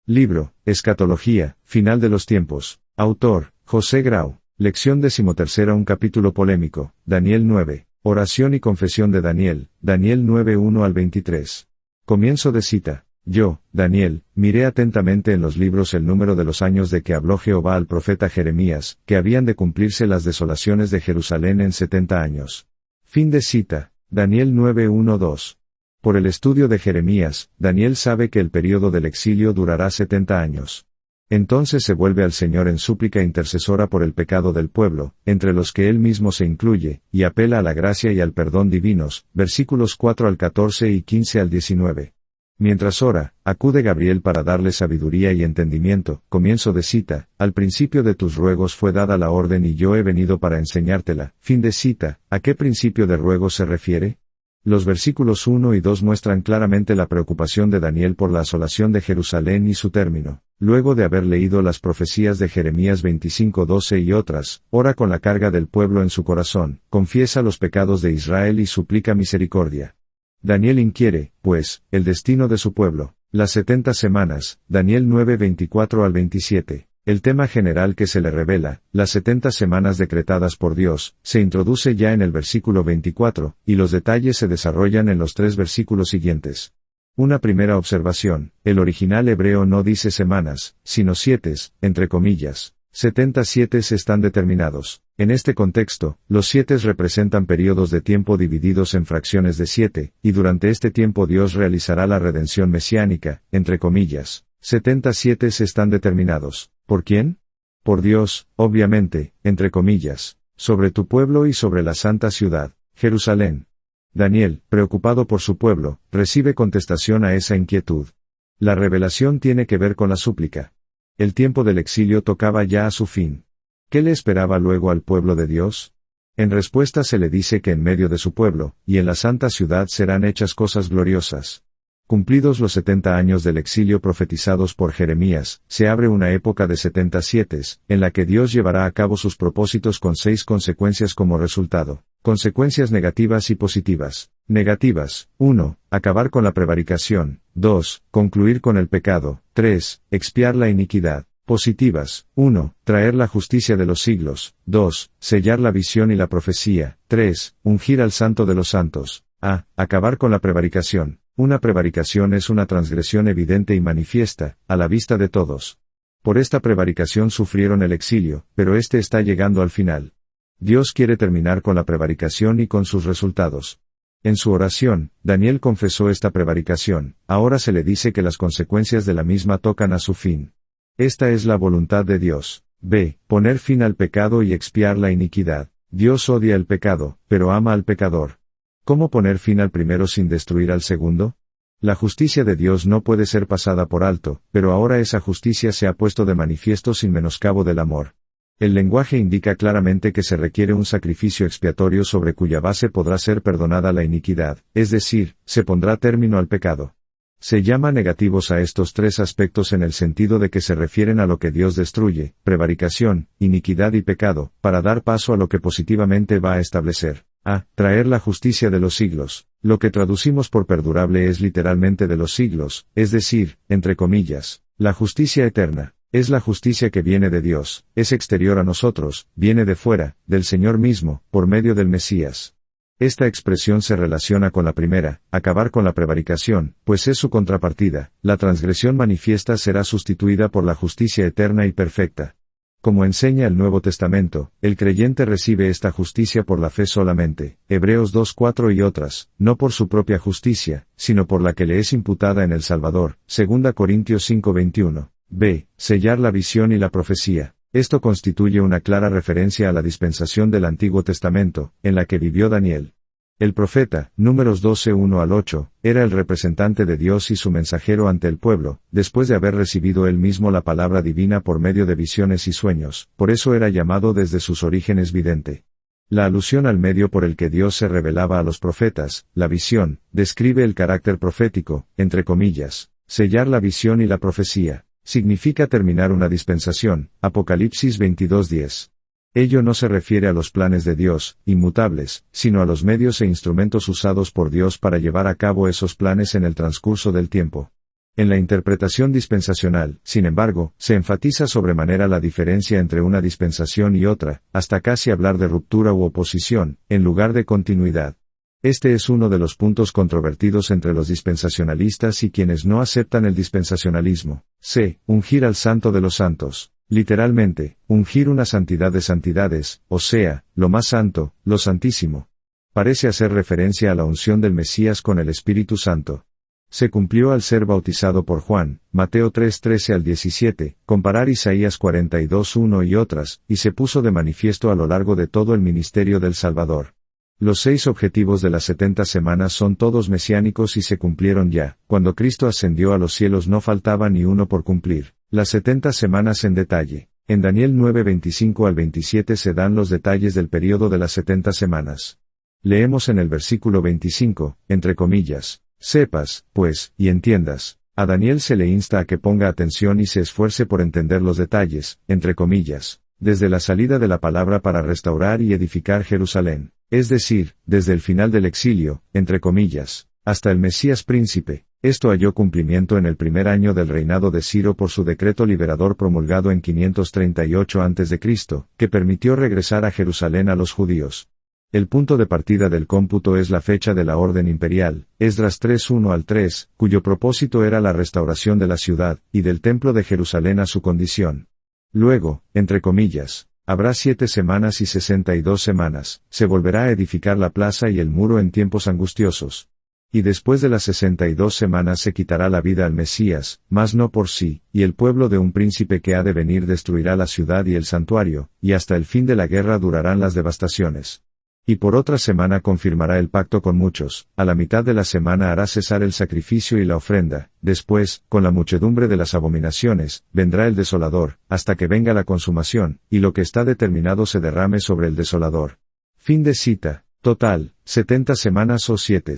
Libro, Escatología, Final de los Tiempos. Autor, José Grau. Lección 13. Un capítulo polémico. Daniel 9. Oración y confesión de Daniel. Daniel 9, 1 al 23. Comienzo de cita. Yo, Daniel, miré atentamente en los libros el número de los años de que habló Jehová al profeta Jeremías, que habían de cumplirse las desolaciones de Jerusalén en 70 años. Fin de cita. Daniel 9, 1, 2. Por el estudio de Jeremías, Daniel sabe que el período del exilio durará 70 años. Entonces se vuelve al Señor en súplica intercesora por el pecado del pueblo, entre los que él mismo se incluye, y apela a la gracia y al perdón divinos, versículos 4 al 14 y 15 al 19. Mientras ora, acude Gabriel para darle sabiduría y entendimiento. Comienzo de cita. Al principio de tus ruegos fue dada la orden y yo he venido para enseñártela. Fin de cita. ¿A qué principio de ruegos se refiere? Los versículos 1 y 2 muestran claramente la preocupación de Daniel por la asolación de Jerusalén y su término. Luego de haber leído las profecías de Jeremías 25:12 y otras, ora con la carga del pueblo en su corazón, confiesa los pecados de Israel y suplica misericordia. Daniel inquiere, pues, el destino de su pueblo. Las 70 semanas, Daniel 9, 24 al 27. El tema general que se le revela, las 70 semanas decretadas por Dios, se introduce ya en el versículo 24, y los detalles se desarrollan en los 3 versículos siguientes. Una primera observación, el original hebreo no dice semanas, sino sietes, entre comillas. 70 sietes están determinados. En este contexto, los sietes representan periodos de tiempo divididos en fracciones de 7, y durante este tiempo Dios realizará la redención mesiánica, entre comillas. 70 sietes están determinados. ¿Por quién? Por Dios, obviamente, entre comillas, sobre tu pueblo y sobre la santa ciudad, Jerusalén. Daniel, preocupado por su pueblo, recibe contestación a esa inquietud. La revelación tiene que ver con la súplica. El tiempo del exilio tocaba ya a su fin. ¿Qué le esperaba luego al pueblo de Dios? En respuesta se le dice que en medio de su pueblo, y en la santa ciudad serán hechas cosas gloriosas. Cumplidos los 70 años del exilio profetizados por Jeremías, se abre una época de 70 sietes, en la que Dios llevará a cabo sus propósitos con 6 consecuencias como resultado. Consecuencias negativas y positivas. Negativas. 1. Acabar con la prevaricación. 2. Concluir con el pecado. 3. Expiar la iniquidad. Positivas. 1. Traer la justicia de los siglos. 2. Sellar la visión y la profecía. 3. Ungir al santo de los santos. A. Acabar con la prevaricación. Una prevaricación es una transgresión evidente y manifiesta, a la vista de todos. Por esta prevaricación sufrieron el exilio, pero este está llegando al final. Dios quiere terminar con la prevaricación y con sus resultados. En su oración, Daniel confesó esta prevaricación, ahora se le dice que las consecuencias de la misma tocan a su fin. Esta es la voluntad de Dios. B. Poner fin al pecado y expiar la iniquidad. Dios odia el pecado, pero ama al pecador. ¿Cómo poner fin al primero sin destruir al segundo? La justicia de Dios no puede ser pasada por alto, pero ahora esa justicia se ha puesto de manifiesto sin menoscabo del amor. El lenguaje indica claramente que se requiere un sacrificio expiatorio sobre cuya base podrá ser perdonada la iniquidad, es decir, se pondrá término al pecado. Se llama negativos a estos 3 aspectos en el sentido de que se refieren a lo que Dios destruye, prevaricación, iniquidad y pecado, para dar paso a lo que positivamente va a establecer. A. Traer la justicia de los siglos. Lo que traducimos por perdurable es literalmente de los siglos, es decir, entre comillas, la justicia eterna. Es la justicia que viene de Dios, es exterior a nosotros, viene de fuera, del Señor mismo, por medio del Mesías. Esta expresión se relaciona con la primera, acabar con la prevaricación, pues es su contrapartida, la transgresión manifiesta será sustituida por la justicia eterna y perfecta. Como enseña el Nuevo Testamento, el creyente recibe esta justicia por la fe solamente, Hebreos 2:4 y otras, no por su propia justicia, sino por la que le es imputada en el Salvador, 2 Corintios 5:21. B. Sellar la visión y la profecía. Esto constituye una clara referencia a la dispensación del Antiguo Testamento, en la que vivió Daniel. El profeta, Números 12:1 al 8, era el representante de Dios y su mensajero ante el pueblo, después de haber recibido él mismo la palabra divina por medio de visiones y sueños, por eso era llamado desde sus orígenes vidente. La alusión al medio por el que Dios se revelaba a los profetas, la visión, describe el carácter profético, entre comillas, sellar la visión y la profecía. Significa terminar una dispensación, Apocalipsis 22:10. Ello no se refiere a los planes de Dios, inmutables, sino a los medios e instrumentos usados por Dios para llevar a cabo esos planes en el transcurso del tiempo. En la interpretación dispensacional, sin embargo, se enfatiza sobremanera la diferencia entre una dispensación y otra, hasta casi hablar de ruptura u oposición, en lugar de continuidad. Este es uno de los puntos controvertidos entre los dispensacionalistas y quienes no aceptan el dispensacionalismo. C. Ungir al Santo de los Santos. Literalmente, ungir una santidad de santidades, o sea, lo más santo, lo santísimo. Parece hacer referencia a la unción del Mesías con el Espíritu Santo. Se cumplió al ser bautizado por Juan, Mateo 3:13 al 17, comparar Isaías 42:1 y otras, y se puso de manifiesto a lo largo de todo el ministerio del Salvador. Los 6 objetivos de las 70 semanas son todos mesiánicos y se cumplieron ya. Cuando Cristo ascendió a los cielos no faltaba ni uno por cumplir. Las 70 semanas en detalle. En Daniel 9:25 al 27 se dan los detalles del período de las 70 semanas. Leemos en el versículo 25, entre comillas, sepas, pues, y entiendas. A Daniel se le insta a que ponga atención y se esfuerce por entender los detalles, entre comillas, desde la salida de la palabra para restaurar y edificar Jerusalén, es decir, desde el final del exilio, entre comillas, hasta el Mesías príncipe. Esto halló cumplimiento en el primer año del reinado de Ciro por su decreto liberador promulgado en 538 a.C., que permitió regresar a Jerusalén a los judíos. El punto de partida del cómputo es la fecha de la orden imperial, Esdras 3:1 al 3, cuyo propósito era la restauración de la ciudad, y del templo de Jerusalén a su condición. Luego, entre comillas, habrá 7 semanas y 62 semanas, se volverá a edificar la plaza y el muro en tiempos angustiosos. Y después de las 62 semanas se quitará la vida al Mesías, mas no por sí, y el pueblo de un príncipe que ha de venir destruirá la ciudad y el santuario, y hasta el fin de la guerra durarán las devastaciones. Y por otra semana confirmará el pacto con muchos, a la mitad de la semana hará cesar el sacrificio y la ofrenda, después, con la muchedumbre de las abominaciones, vendrá el desolador, hasta que venga la consumación, y lo que está determinado se derrame sobre el desolador. Fin de cita. Total, 70 semanas o 7.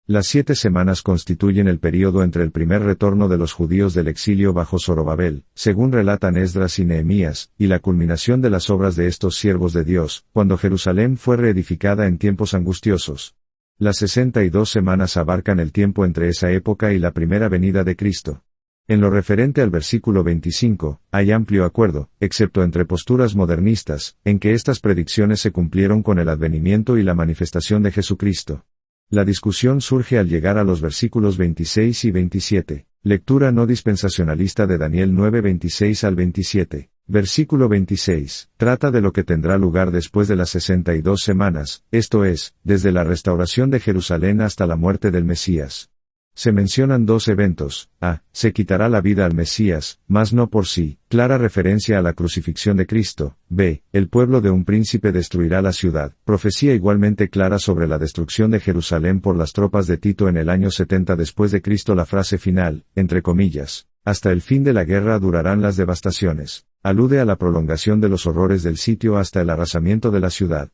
Las 7 semanas constituyen el período entre el primer retorno de los judíos del exilio bajo Zorobabel, según relatan Esdras y Nehemías, y la culminación de las obras de estos siervos de Dios, cuando Jerusalén fue reedificada en tiempos angustiosos. Las 62 semanas abarcan el tiempo entre esa época y la primera venida de Cristo. En lo referente al versículo 25, hay amplio acuerdo, excepto entre posturas modernistas, en que estas predicciones se cumplieron con el advenimiento y la manifestación de Jesucristo. La discusión surge al llegar a los versículos 26 y 27. Lectura no dispensacionalista de Daniel 9:26 al 27. Versículo 26. Trata de lo que tendrá lugar después de las 62 semanas, esto es, desde la restauración de Jerusalén hasta la muerte del Mesías. Se mencionan 2 eventos. A. Se quitará la vida al Mesías, mas no por sí, clara referencia a la crucifixión de Cristo. B. El pueblo de un príncipe destruirá la ciudad, profecía igualmente clara sobre la destrucción de Jerusalén por las tropas de Tito en el año 70 después de Cristo. La frase final, entre comillas, hasta el fin de la guerra durarán las devastaciones, alude a la prolongación de los horrores del sitio hasta el arrasamiento de la ciudad.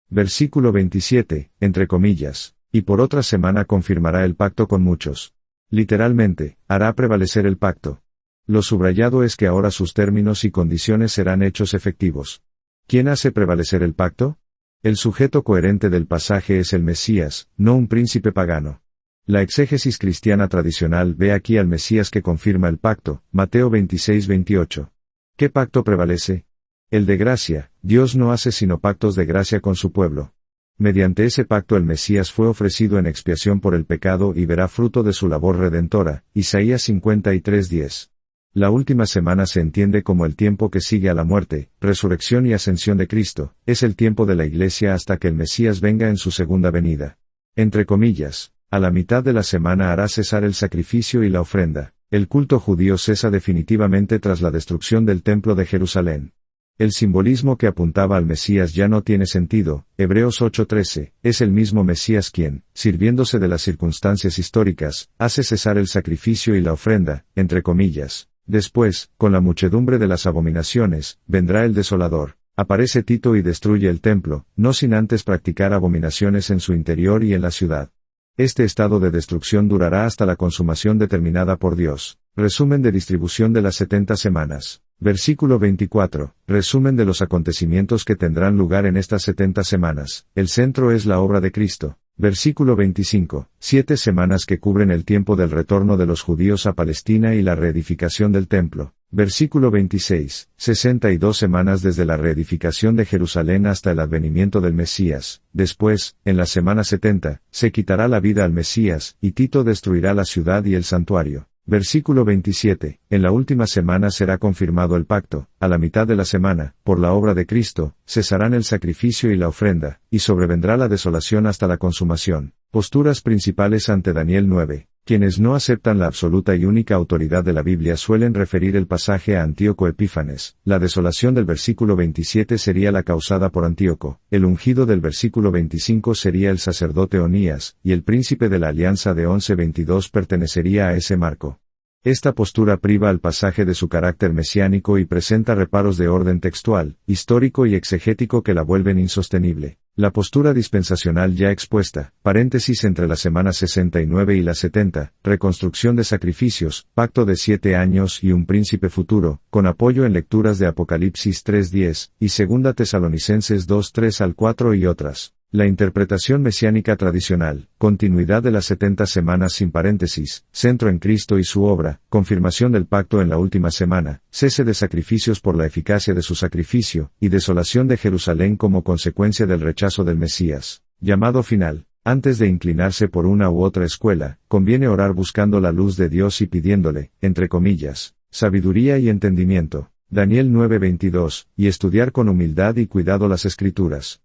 Versículo 27, entre comillas. Y por otra semana confirmará el pacto con muchos. Literalmente, hará prevalecer el pacto. Lo subrayado es que ahora sus términos y condiciones serán hechos efectivos. ¿Quién hace prevalecer el pacto? El sujeto coherente del pasaje es el Mesías, no un príncipe pagano. La exégesis cristiana tradicional ve aquí al Mesías que confirma el pacto, Mateo 26:28. ¿Qué pacto prevalece? El de gracia. Dios no hace sino pactos de gracia con su pueblo. Mediante ese pacto el Mesías fue ofrecido en expiación por el pecado y verá fruto de su labor redentora, Isaías 53:10. La última semana se entiende como el tiempo que sigue a la muerte, resurrección y ascensión de Cristo, es el tiempo de la Iglesia hasta que el Mesías venga en su segunda venida. Entre comillas, a la mitad de la semana hará cesar el sacrificio y la ofrenda. El culto judío cesa definitivamente tras la destrucción del templo de Jerusalén. El simbolismo que apuntaba al Mesías ya no tiene sentido. Hebreos 8:13, es el mismo Mesías quien, sirviéndose de las circunstancias históricas, hace cesar el sacrificio y la ofrenda, entre comillas. Después, con la muchedumbre de las abominaciones, vendrá el desolador. Aparece Tito y destruye el templo, no sin antes practicar abominaciones en su interior y en la ciudad. Este estado de destrucción durará hasta la consumación determinada por Dios. Resumen de distribución de las 70 semanas. Versículo 24. Resumen de los acontecimientos que tendrán lugar en estas 70 semanas. El centro es la obra de Cristo. Versículo 25. 7 semanas que cubren el tiempo del retorno de los judíos a Palestina y la reedificación del templo. Versículo 26. 62 semanas desde la reedificación de Jerusalén hasta el advenimiento del Mesías. Después, en la semana 70, se quitará la vida al Mesías, y Tito destruirá la ciudad y el santuario. Versículo 27. En la última semana será confirmado el pacto. A la mitad de la semana, por la obra de Cristo, cesarán el sacrificio y la ofrenda, y sobrevendrá la desolación hasta la consumación. Posturas principales ante Daniel 9. Quienes no aceptan la absoluta y única autoridad de la Biblia suelen referir el pasaje a Antíoco Epífanes. La desolación del versículo 27 sería la causada por Antíoco, el ungido del versículo 25 sería el sacerdote Onías, y el príncipe de la alianza de 11:22 pertenecería a ese marco. Esta postura priva al pasaje de su carácter mesiánico y presenta reparos de orden textual, histórico y exegético que la vuelven insostenible. La postura dispensacional ya expuesta, paréntesis entre la semana 69 y la 70, reconstrucción de sacrificios, pacto de 7 años y un príncipe futuro, con apoyo en lecturas de Apocalipsis 3:10, y 2 Tesalonicenses 2:3-4 y otras. La interpretación mesiánica tradicional, continuidad de las 70 semanas sin paréntesis, centro en Cristo y su obra, confirmación del pacto en la última semana, cese de sacrificios por la eficacia de su sacrificio, y desolación de Jerusalén como consecuencia del rechazo del Mesías. Llamado final. Antes de inclinarse por una u otra escuela, conviene orar buscando la luz de Dios y pidiéndole, entre comillas, sabiduría y entendimiento. Daniel 9:22, y estudiar con humildad y cuidado las Escrituras.